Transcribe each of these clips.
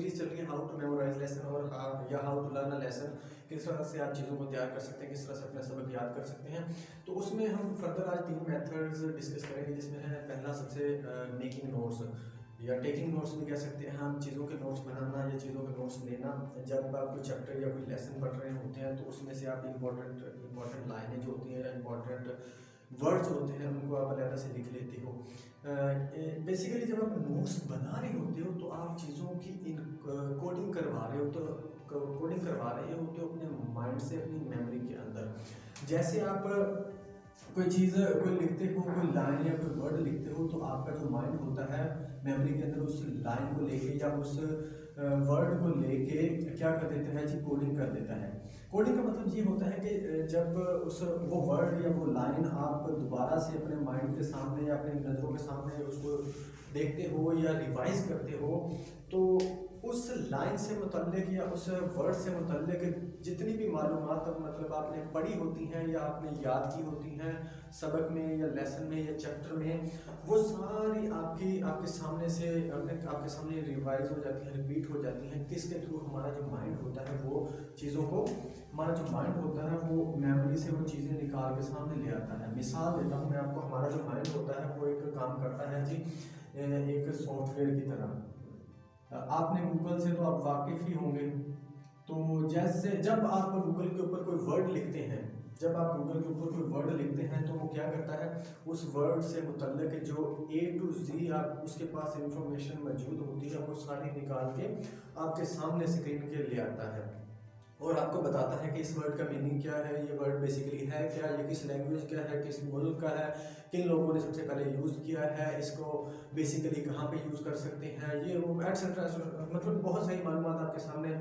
Series चल रही है हाउ टू मेमोराइज लेसन और या how to learn a lesson, किस तरह से आप चीज़ों को तैयार कर सकते हैं, किस तरह से अपना सबक याद कर सकते हैं। तो उसमें हम फर्दर आज 3 मेथड्स डिस्कस करेंगे, जिसमें है पहला सबसे मेकिंग नोट्स या टेकिंग नोट्स भी कह सकते हैं हम, चीज़ों के नोट्स बनाना या चीज़ों के नोट्स लेना। जब आप कोई चैप्टर या कोई लेसन पढ़ रहे होते हैं तो उसमें से आप इंपॉर्टेंट लाइनें जो होती हैं, इंपॉर्टेंट वर्ड्स होते हैं, उनको आप अलग से लिख लेते हो। बेसिकली जब आप नोट्स बना रहे होते हो तो आप चीज़ों की इन कोडिंग करवा रहे हो, तो कोडिंग करवा रहे हो तो अपने माइंड से, अपनी मेमोरी के अंदर। जैसे आप कोई चीज़ कोई लिखते हो, कोई लाइन या कोई वर्ड लिखते हो, तो आपका जो माइंड होता है मेमोरी के अंदर उस लाइन को लेके या उस वर्ड को लेके क्या कर देता है जी, कोडिंग कर देता है। कोडिंग का मतलब ये होता है कि जब उस वो वर्ड या वो लाइन आप दोबारा से अपने माइंड के सामने या अपनी नज़रों के सामने उसको देखते हो या रिवाइज करते हो, तो उस लाइन से मुतल्लिक या उस वर्ड से मुतल्लिक जितनी भी मालूमात मतलब आपने पढ़ी होती हैं या आपने याद की होती हैं सबक में या लेसन में या चैप्टर में, वो सारी आपके सामने से आपके सामने रिवाइज हो जाती हैं, रिपीट हो जाती हैं। किसके थ्रू? हमारा जो माइंड होता है वो चीज़ों को, हमारा जो माइंड होता है वो मेमोरी से वो चीज़ें निकाल के सामने ले आता है। मिसाल देता हूँ मैं आपको, हमारा जो माइंड होता है वो एक काम करता है जी, एक सॉफ्टवेयर की तरह। आपने गूगल से तो आप वाकिफ़ ही होंगे। तो जैसे जब आप गूगल के ऊपर कोई वर्ड लिखते हैं, जब आप गूगल के ऊपर कोई वर्ड लिखते हैं तो वो क्या करता है, उस वर्ड से मुतल्लिक जो A to Z आप उसके पास इंफॉर्मेशन मौजूद होती है वो सारी निकाल के आपके सामने स्क्रीन के ले आता है और आपको बताता है कि इस वर्ड का मीनिंग क्या है, ये वर्ड बेसिकली है क्या, ये किस लैंग्वेज का है, किस मुल्क का है, किन लोगों ने सबसे पहले यूज़ किया है, इसको बेसिकली कहाँ पे यूज़ कर सकते हैं, ये वो एटसेट्रा। मतलब बहुत सारी मालूमात आपके सामने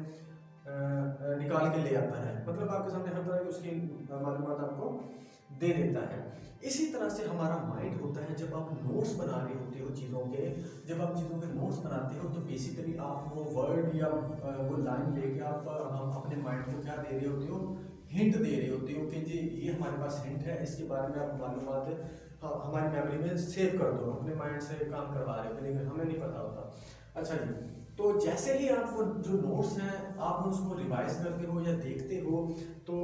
निकाल के ले आता है। मतलब आपके सामने हर तरह की उसकी मालूमात आपको दे देता है। इसी तरह से हमारा माइंड होता है। जब आप नोट्स बना रहे होते हो चीज़ों के, जब आप चीज़ों के नोट्स बनाते हो तो बेसिकली आप वो वर्ड या वो लाइन लेके आप अपने माइंड को क्या दे रहे होते हो, हिंट दे रहे होते हो कि जी ये हमारे पास हिंट है, इसके बारे में आप मालूमात हमारी मेमोरी में सेव कर दो। अपने माइंड से काम करवा रहे हो, लेकिन हमें नहीं पता होता। अच्छा जी, तो जैसे ही आप वो जो नोट्स हैं आप उसको रिवाइज करते हो या देखते हो, तो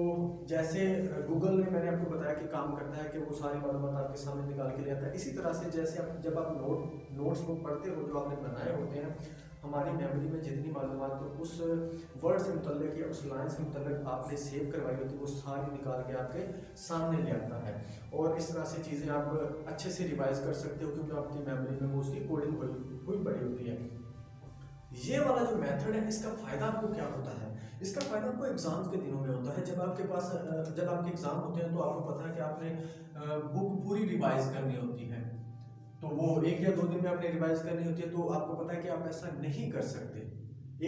जैसे गूगल ने मैंने आपको बताया कि काम करता है कि वो सारी मालूमात आपके सामने निकाल के ले आता है। इसी तरह से जैसे आप जब आप नोट्स को पढ़ते हो जो आपने बनाए होते हैं, हमारी मेमोरी में जितनी मालूमात तो उस वर्ड से मुतल्लिक या उस लाइन से मुतल्लिक आपने सेव करवाई होती है वो सारी निकाल के आपके सामने ले आता है। और इस तरह से चीज़ें आप अच्छे से रिवाइज कर सकते हो क्योंकि आपकी मेमोरी में वो उसकी कोडिंग हुई पड़ी होती है। ये वाला जो मेथड है, इसका फ़ायदा आपको क्या होता है? इसका फ़ायदा आपको एग्ज़ाम्स के दिनों में होता है। जब आपके पास जब आपके एग्ज़ाम होते हैं तो आपको पता है कि आपने बुक पूरी रिवाइज़ करनी होती है। तो वो 1 या 2 दिन में आपने रिवाइज़ करनी होती है, तो आपको पता है कि आप ऐसा नहीं कर सकते।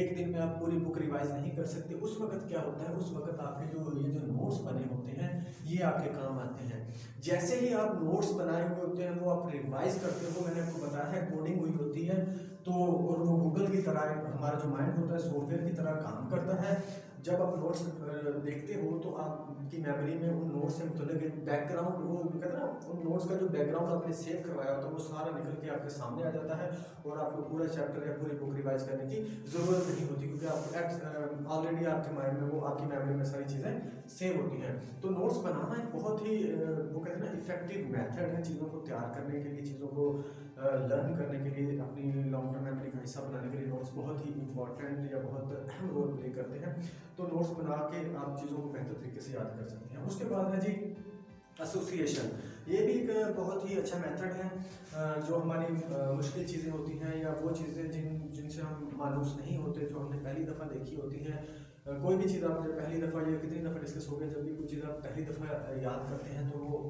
1 दिन में आप पूरी बुक रिवाइज़ नहीं कर सकते। उस वक़्त क्या होता है, उस वक़्त आपके ये जो नोट्स बने होते हैं, ये आपके काम आते हैं। जैसे ही आप नोट्स बनाए हुए होते हैं, वो आप रिवाइज़ करते हो, मैंने आपको बताया है कोडिंग हुई होती है, तो और वो गूगल की तरह हमारा जो माइंड होता है सॉफ्टवेयर की तरह काम करता है। जब आप नोट्स देखते हो तो आपकी मेमोरी में उन नोट्स से मुतल्लिक एक बैकग्राउंड, वो कहते हैं ना, उन नोट्स का जो बैकग्राउंड आपने सेव करवाया होता है वो सारा निकल के आपके सामने आ जाता है और आपको पूरा चैप्टर या पूरी बुक रिवाइज करने की ज़रूरत नहीं होती क्योंकि आप ऑलरेडी आपके माइंड में वो आपकी मेमोरी में सारी चीज़ें सेव होती हैं। तो नोट्स बनाना एक बहुत ही वो कहते हैं ना इफेक्टिव मेथड है चीज़ों को तैयार करने के लिए, चीज़ों को लर्न करने के लिए, अपनी लॉन्ग टर्म मेमोरी का हिस्सा बनाने के लिए नोट्स बहुत ही इंपॉर्टेंट या बहुत अहम रोल प्ले करते हैं। तो नोट्स बना के आप चीज़ों को बेहतर तरीके से याद कर सकते हैं। उसके बाद है जी एसोसिएशन। ये भी एक बहुत ही अच्छा मेथड है। जो हमारी मुश्किल चीज़ें होती हैं या वो चीज़ें जिनसे हम मानूस नहीं होते, जो हमने पहली दफ़ा देखी होती हैं, कोई भी चीज़ आप जब पहली दफ़ा या कितनी दफ़ा डिस्कस हो गया, जब भी कोई चीज़ आप पहली दफ़ा याद करते हैं तो वो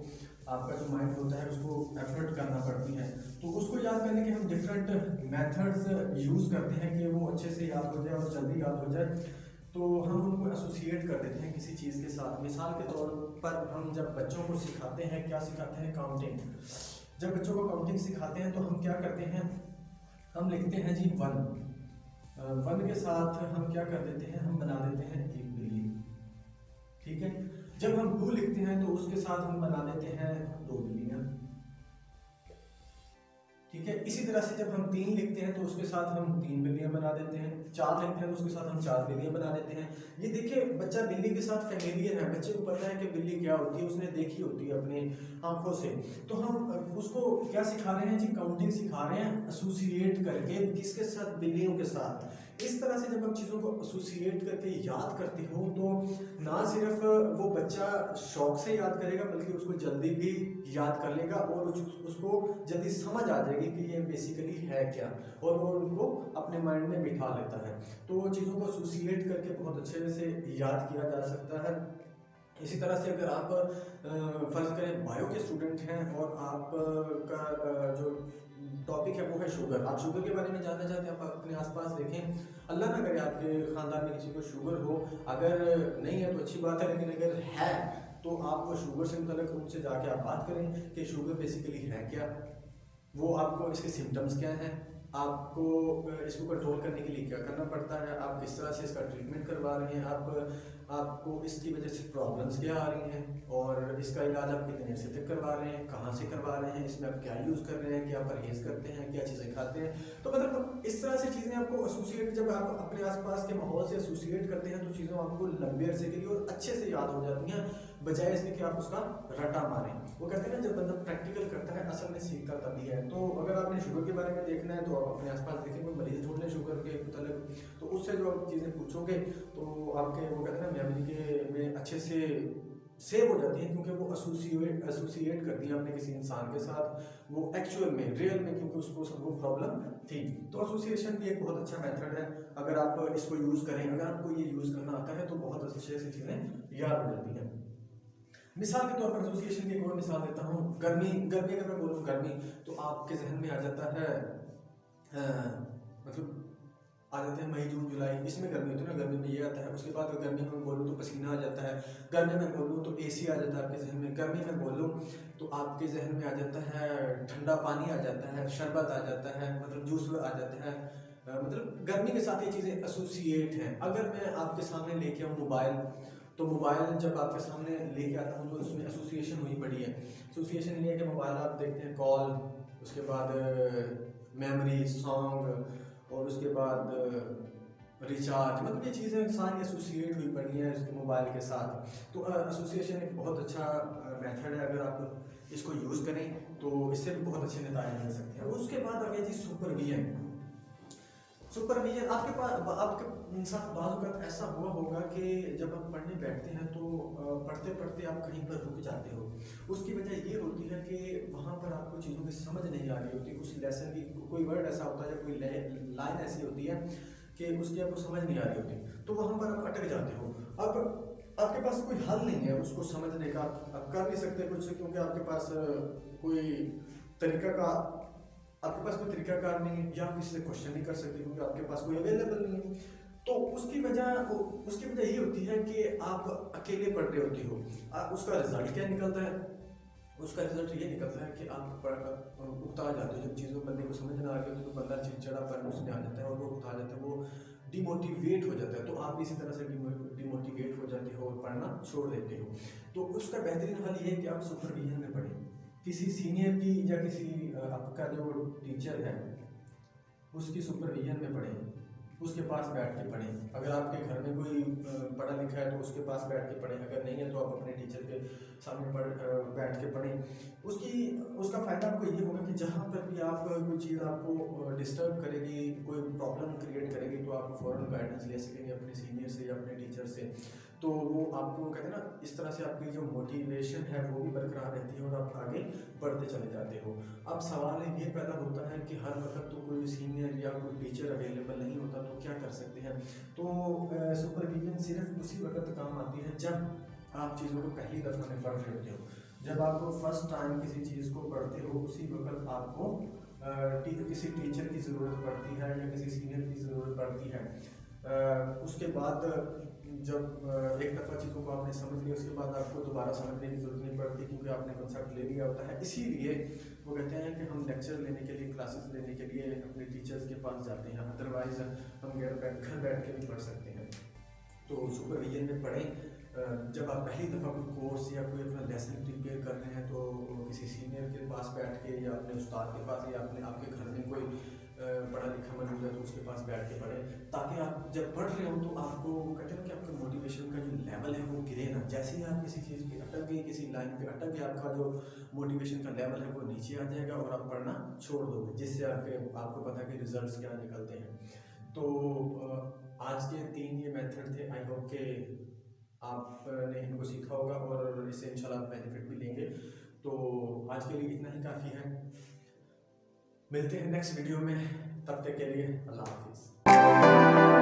आपका जो माइंड होता है उसको एफर्ट करना पड़ती है। तो उसको याद करने के हम डिफरेंट मेथड्स यूज़ करते हैं कि वो अच्छे से याद हो जाए और जल्दी याद हो जाए। तो हम उनको एसोसिएट कर देते हैं किसी चीज़ के साथ। मिसाल के तौर पर हम जब बच्चों को सिखाते हैं, क्या सिखाते हैं, काउंटिंग। जब बच्चों को काउंटिंग सिखाते हैं तो हम क्या करते हैं, हम लिखते हैं जी 1। 1 के साथ हम क्या कर देते हैं, हम बना देते हैं 1 बिल्ली। ठीक है। जब हम 2 लिखते हैं तो उसके साथ हम बना देते हैं 2 बिल्लियाँ। ठीक है। इसी तरह से जब हम 3 लिखते हैं तो उसके साथ हम 3 बिल्लियां बना देते हैं, 4 लिखते हैं तो उसके साथ हम 4 बिल्लियां बना देते हैं। ये देखिए बच्चा बिल्ली के साथ फेमिलियर है, बच्चे को पता है कि बिल्ली क्या होती है, उसने देखी होती है अपनी आंखों से। तो हम उसको क्या सिखा रहे हैं जी, काउंटिंग सिखा रहे हैं एसोसिएट करके, किसके साथ, बिल्लियों के साथ। इस तरह से जब आप चीज़ों को एसोसिएट करके याद करते हो तो ना सिर्फ वो बच्चा शौक से याद करेगा बल्कि उसको जल्दी भी याद कर लेगा और उसको जल्दी समझ आ जाएगी कि ये बेसिकली है क्या, और वो उनको अपने माइंड में बिठा लेता है। तो चीज़ों को एसोसिएट करके बहुत अच्छे से याद किया जा सकता है। इसी तरह से अगर आप फर्ज करें बायो के स्टूडेंट हैं और आपका जो टॉपिक है वो है शुगर, आप शुगर के बारे में जानना चाहते हैं, आप अपने आसपास देखें, अल्लाह ना करे आपके ख़ानदान में किसी को शुगर हो, अगर नहीं है तो अच्छी बात है, लेकिन अगर है तो आप शुगर से मतलब उनसे जाके आप बात करें कि शुगर बेसिकली है क्या, वो आपको इसके सिम्टम्स क्या हैं, आपको इसको कंट्रोल करने के लिए क्या करना पड़ता है, आप किस तरह से इसका ट्रीटमेंट करवा रहे हैं, आपको इसकी वजह से प्रॉब्लम्स क्या आ रही हैं, और इसका इलाज आप कितने से तक करवा रहे हैं, कहाँ से करवा रहे हैं, इसमें आप क्या यूज़ कर रहे हैं, क्या परहेज़ करते हैं, क्या चीज़ें खाते हैं। तो मतलब इस तरह से चीज़ें आपको एसोसिएट, जब आप अपने आसपास के माहौल से एसोसिएट करते हैं तो चीज़ें आपको लंबे अरसे के लिए और अच्छे से याद हो जाती हैं, बजाय इसके कि आप उसका रटा मारें। वो कहते हैं ना, जब बंदा प्रैक्टिकल करता है असल में सीखता तभी है। तो अगर आपने शुगर के बारे में देखना है तो आप अपने आसपास देखें, कोई मरीज ढूंढ लें शुगर के मतलब, तो उससे जो आप चीज़ें पूछोगे तो आपके वो कहते हैं ना मेमोरी के में अच्छे से सेव हो जाती हैं, क्योंकि वो एसोसिएट करती हैं अपने किसी इंसान के साथ, वो एक्चुअल में रियल में, क्योंकि उसको वो प्रॉब्लम थी। तो एसोसिएशन भी एक बहुत अच्छा मेथड है, अगर आप इसको यूज़ करें, अगर आपको ये यूज़ करना आता है तो बहुत अच्छे से चीज़ें याद हो जाती हैं। मिसाल के तौर पर एसोसिएशन की एक और मिसाल देता हूँ, गर्मी अगर मैं बोलूँ गर्मी, तो आपके जहन में आ जाता है मतलब आ जाते हैं मई जून जुलाई, इसमें गर्मी होती है ना, गर्मी में ये आता है। उसके बाद अगर गर्मी में बोलूँ तो पसीना आ जाता है, गर्मी में बोलूँ तो एसी आ जाता है आपके जहन में, गर्मी में बोलूँ तो आपके जहन में आ जाता है ठंडा पानी आ जाता है, शरबत आ जाता है, मतलब जूस आ जाता है। मतलब गर्मी के साथ ये चीज़ें एसोसिएट हैं। अगर मैं आपके सामने लेके आऊँ मोबाइल, तो मोबाइल जब आपके सामने लेके आता हूँ तो उसमें एसोसिएशन हुई पड़ी है। एसोसिएशन ये है कि मोबाइल आप देखते हैं कॉल, उसके बाद मेमोरी, सॉन्ग, और उसके बाद रिचार्ज, मतलब ये चीज़ें सारी एसोसिएट हुई पड़ी हैं उसके मोबाइल के साथ। तो एसोसिएशन एक बहुत अच्छा मेथड है, अगर आप इसको यूज़ करें तो इससे भी बहुत अच्छे नतीजे मिल सकते हैं। उसके बाद आ गया जी सुपरविजन। आपके पास आपके साथ बाज़ वक़्त ऐसा हुआ होगा कि जब आप पढ़ने बैठते हैं तो पढ़ते पढ़ते आप कहीं पर रुक जाते हो। उसकी वजह ये होती है कि वहाँ पर आपको चीज़ों की समझ नहीं आ रही होती, उस लेसन की कोई वर्ड ऐसा होता है, कोई लाइन ऐसी होती है कि उसकी आपको समझ नहीं आ रही होती, तो वहाँ पर आप अटक जाते हो। अब आपके पास कोई हल नहीं है उसको समझने का, आप कर नहीं सकते कुछ, क्योंकि आपके पास कोई तरीका का आपके पास कोई तरीकाकार नहीं है, या आप किसी से क्वेश्चन नहीं कर सकते क्योंकि आपके पास कोई अवेलेबल नहीं है। तो उसकी वजह ये होती है कि आप अकेले पढ़ रहे होते हो। उसका रिजल्ट क्या निकलता है? उसका रिजल्ट ये निकलता है कि आप उकता जाते हो, जब चीज़ों बंदे को समझ ना आ रही होती तो बंदा चिड़चिड़ापन उसमें आ जाता है और वो उकता जाता है, वो डिमोटिवेट हो जाता है। तो आप इसी तरह से डिमोटिवेट हो जाते हो और पढ़ना छोड़ देते हो। तो उसका बेहतरीन हल ये है कि आप सुपरविजन में पढ़ें, किसी सीनियर की या किसी आपका जो टीचर है उसकी सुपरविजन में पढ़ें, उसके पास बैठ के पढ़ें। अगर आपके घर में कोई पढ़ा लिखा है तो उसके पास बैठ के पढ़ें, अगर नहीं है तो आप अपने टीचर के सामने बैठ के पढ़ें। उसका फ़ायदा आपको ये होगा कि जहाँ पर भी आप कोई चीज़ आपको डिस्टर्ब करेगी, कोई प्रॉब्लम क्रिएट करेगी, तो आप फ़ौरन गाइडेंस ले सकेंगे अपने सीनियर से या अपने टीचर से। तो वो आपको कहते हैं ना, इस तरह से आपकी जो मोटिवेशन है वो भी बरकरार रहती है और आप आगे बढ़ते चले जाते हो। अब सवाल ये पैदा होता है कि हर वक्त तो कोई सीनियर या कोई टीचर अवेलेबल नहीं होता, तो क्या कर सकते हैं? तो सुपरविजन सिर्फ उसी वक्त काम आती है जब आप चीज़ों को पहली दफ़ा में पढ़ रहे होते हो। जब आप फर्स्ट टाइम किसी चीज़ को पढ़ते हो उसी वक्त आपको किसी टीचर की ज़रूरत पड़ती है या किसी सीनियर की ज़रूरत पड़ती है। उसके बाद जब एक दफ़ा चीज़ों को आपने समझ लिया, उसके बाद आपको दोबारा समझने की ज़रूरत नहीं पड़ती, क्योंकि आपने कॉन्सेप्ट ले लिया होता है। इसीलिए वो कहते हैं कि हम लेक्चर लेने के लिए, क्लासेस लेने के लिए अपने टीचर्स के पास जाते हैं, अदरवाइज़ हम घर बैठ के भी पढ़ सकते हैं। तो सुपरविजन में पढ़ें, जब आप पहली दफ़ा कोई कोर्स या कोई अपना लेसन प्रिपेयर कर रहे हैं तो किसी सीनियर के पास बैठ के या अपने उस्ताद के पास या अपने आपके घर में कोई पढ़ा लिखा मौजूद है तो उसके पास बैठ के पढ़ें, ताकि आप जब पढ़ रहे हो तो आपको कहते हैं ना कि आपका मोटिवेशन का जो लेवल है वो गिरे ना। जैसे ही आप किसी चीज़ पे अटक गए, किसी लाइन पे अटक गए, आपका जो मोटिवेशन का लेवल है वो नीचे आ जाएगा और आप पढ़ना छोड़ दोगे, जिससे आपको पता है कि रिजल्ट्स क्या निकलते हैं। तो आज के 3 ये मेथड थे। आई होप के आपने इनको सीखा होगा और इससे इंशाल्लाह बेनिफिट भी लेंगे। तो आज के लिए इतना ही काफ़ी है। मिलते हैं नेक्स्ट वीडियो में, तब तक के लिए अल्लाह हाफिज़।